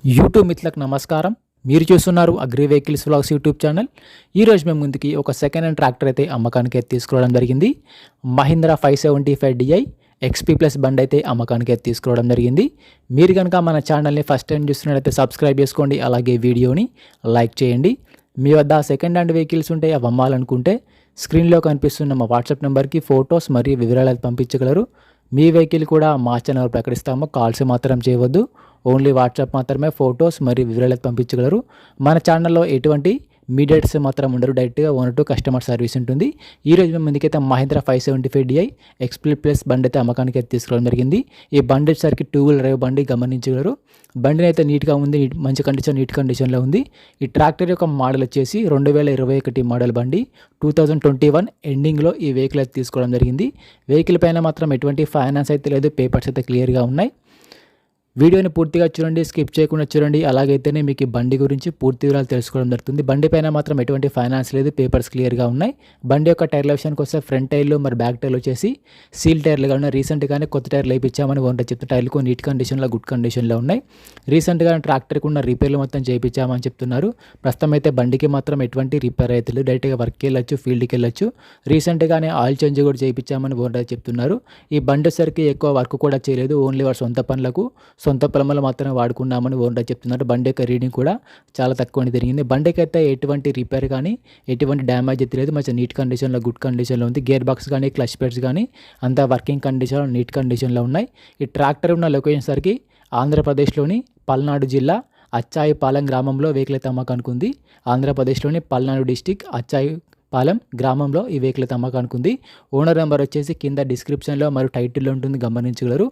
YouTube మిత్రులకు నమస్కారం. మీరు చూస్తున్నారు agri vehicles vlogs YouTube channel. ఈరోజు మేము ముందుకి ఒక సెకండ్ హ్యాండ్ ట్రాక్టర్ అయితే అమ్మకానికి అయితే తీసుకురావడం జరిగింది. మహీంద్రా 575Di XP ప్లస్ బండి అయితే అమ్మకానికి అయితే తీసుకురావడం జరిగింది. మీరు కనుక మన ఛానల్ని ఫస్ట్ టైం చూస్తున్నట్లయితే సబ్స్క్రైబ్ చేసుకోండి, అలాగే వీడియోని లైక్ చేయండి. మీ వద్ద సెకండ్ హ్యాండ్ వెహికల్స్ ఉంటే అవి అమ్మాలనుకుంటే స్క్రీన్లో కనిపిస్తున్న మా వాట్సాప్ నెంబర్కి ఫొటోస్ మరియు వివరాలు పంపించగలరు. మీ వెహికల్ కూడా మా ఛానల్ ప్రకటిస్తాము. కాల్స్ మాత్రం చేయవద్దు, ఓన్లీ వాట్సాప్ మాత్రమే ఫొటోస్ మరియు వివరాలు పంపించగలరు. మన ఛానల్లో ఎటువంటి మీడియేటర్స్ మాత్రం ఉండరు, డైరెక్ట్గా ఓనర్ టు కస్టమర్ సర్వీస్ ఉంటుంది. ఈరోజు మేము ముందుకైతే మహీంద్రా 575Di XP ప్లస్ బండి అయితే అమ్మకానికి అయితే తీసుకురావడం జరిగింది. ఈ బండి వచ్చేసరికి 2 వీలర్ డ్రైవ్ బండి, గమనించగలరు. బండిని అయితే నీట్గా ఉంది, మంచి కండిషన్, నీట్ కండిషన్లో ఉంది. ఈ ట్రాక్టర్ యొక్క మోడల్ వచ్చేసి 2021 మోడల్ బండి. 2021 ఎండింగ్లో ఈ వెహికల్ అయితే తీసుకోవడం జరిగింది. వెహికల్ పైన మాత్రం ఎటువంటి ఫైనాన్స్ అయితే లేదు, పేపర్స్ అయితే క్లియర్గా ఉన్నాయి. వీడియోని పూర్తిగా చూడండి, స్కిప్ చేయకుండా చూడండి. అలాగైతేనే మీకు ఈ బండి గురించి పూర్తి వివరాలు తెలుసుకోవడం జరుగుతుంది. బండి పైన మాత్రం ఎటువంటి ఫైనాన్స్ లేదు, పేపర్స్ క్లియర్గా ఉన్నాయి. బండి యొక్క టైర్ల విషయానికి వస్తే ఫ్రంట్ టైర్లు మరి బ్యాక్ టైర్లు వచ్చేసి సీల్ టైర్లుగా ఉన్నాయి. రీసెంట్గానే కొత్త టైర్లు వేయించామని ఓనర్ చెప్తే టైర్లకు నీట్ కండిషన్లో, గుడ్ కండిషన్లో ఉన్నాయి. రీసెంట్గా ట్రాక్టర్కి ఉన్న రిపేర్లు మొత్తం చేయించామని చెప్తున్నారు. ప్రస్తుతం అయితే బండికి మాత్రం ఎటువంటి రిపేర్ అయితే లేదు, డైరెక్ట్గా వర్క్కి వెళ్ళొచ్చు, ఫీల్డ్కి వెళ్ళొచ్చు. రీసెంట్గానే ఆయిల్ చేంజ్ కూడా చేయించామని ఓనర్ చెప్తున్నారు. ఈ బండి వచ్చేసరికి ఎక్కువ వర్క్ కూడా చేయలేదు, ఓన్లీ వారి సొంత పనులకు, సొంత పొలంలో మాత్రమే వాడుకున్నామని ఓనర్ చెప్తున్నారు. బండి యొక్క రీడింగ్ కూడా చాలా తక్కువ జరిగింది. బండికి అయితే ఎటువంటి రిపేర్ కానీ ఎటువంటి డ్యామేజ్ అయితే లేదు, మంచి నీట్ కండిషన్లో, గుడ్ కండిషన్లో ఉంది. గేర్ బాక్స్ కానీ, క్లచ్ పెడ్స్ కానీ అంతా వర్కింగ్ కండిషన్లో, నీట్ కండిషన్లో ఉన్నాయి. ఈ ట్రాక్టర్ ఉన్న లొకేషన్ సరికి ఆంధ్రప్రదేశ్లోని పల్నాడు జిల్లా అచ్చాయిపాలెం గ్రామంలో వెహికల్ అయితే అమ్మకానికి ఉంది. ఆంధ్రప్రదేశ్లోని పల్నాడు డిస్టిక్ అచ్చాయిపాలెం గ్రామంలో ఈ వెహికల్ అయితే అమ్మకానికి ఉంది. ఓనర్ నెంబర్ వచ్చేసి కింద డిస్క్రిప్షన్లో మరియు టైటిల్లో ఉంటుంది, గమనించగలరు.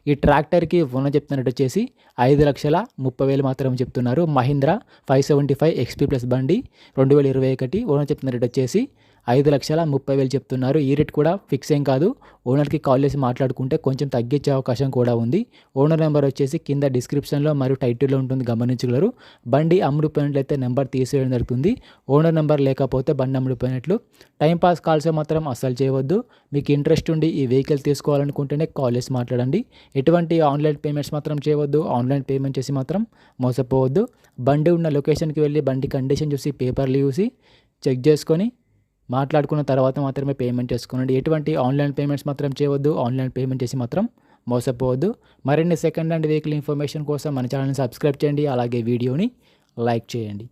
ఈ ట్రాక్టర్కి ఓనర్ చెప్తున్నట్టు వచ్చేసి 5,30,000 మాత్రం చెప్తున్నారు. మహీంద్రా 575 XP ప్లస్ బండి 2021. ఓనర్ చెప్తున్నట్టు వచ్చేసి 5,30,000 చెప్తున్నారు. ఈ రేట్ కూడా ఫిక్స్ ఏం కాదు, ఓనర్కి కాల్ చేసి మాట్లాడుకుంటే కొంచెం తగ్గించే అవకాశం కూడా ఉంది. ఓనర్ నెంబర్ వచ్చేసి కింద డిస్క్రిప్షన్లో మరియు టైటిల్లో ఉంటుంది, గమనించగలరు. బండి అమ్ముడుపోయినట్లయితే నెంబర్ తీసేయడం జరుగుతుంది. ఓనర్ నెంబర్ లేకపోతే బండి అమ్ముడుపోయినట్లు. టైంపాస్ కాల్స్ మాత్రం అస్సలు చేయవద్దు. మీకు ఇంట్రెస్ట్ ఉండి ఈ వెహికల్ తీసుకోవాలనుకుంటేనే కాల్ చేసి మాట్లాడండి. ఎటువంటి ఆన్లైన్ పేమెంట్స్ మాత్రం చేయవద్దు, ఆన్లైన్ పేమెంట్ చేసి మాత్రం మోసపోవద్దు. బండి ఉన్న లొకేషన్కి వెళ్ళి బండి కండిషన్ చూసి, పేపర్లు చూసి చెక్ చేసుకొని మాట్లాడుకున్న తర్వాత మాత్రమే పేమెంట్ చేసుకోండి. ఎటువంటి ఆన్లైన్ పేమెంట్స్ మాత్రం చేయవద్దు, ఆన్లైన్ పేమెంట్ చేసి మాత్రం మోసపోవద్దు. మరిన్ని సెకండ్ హ్యాండ్ వెహికల్ ఇన్ఫర్మేషన్ కోసం మన ఛానల్ని సబ్స్క్రైబ్ చేయండి, అలాగే వీడియోని లైక్ చేయండి.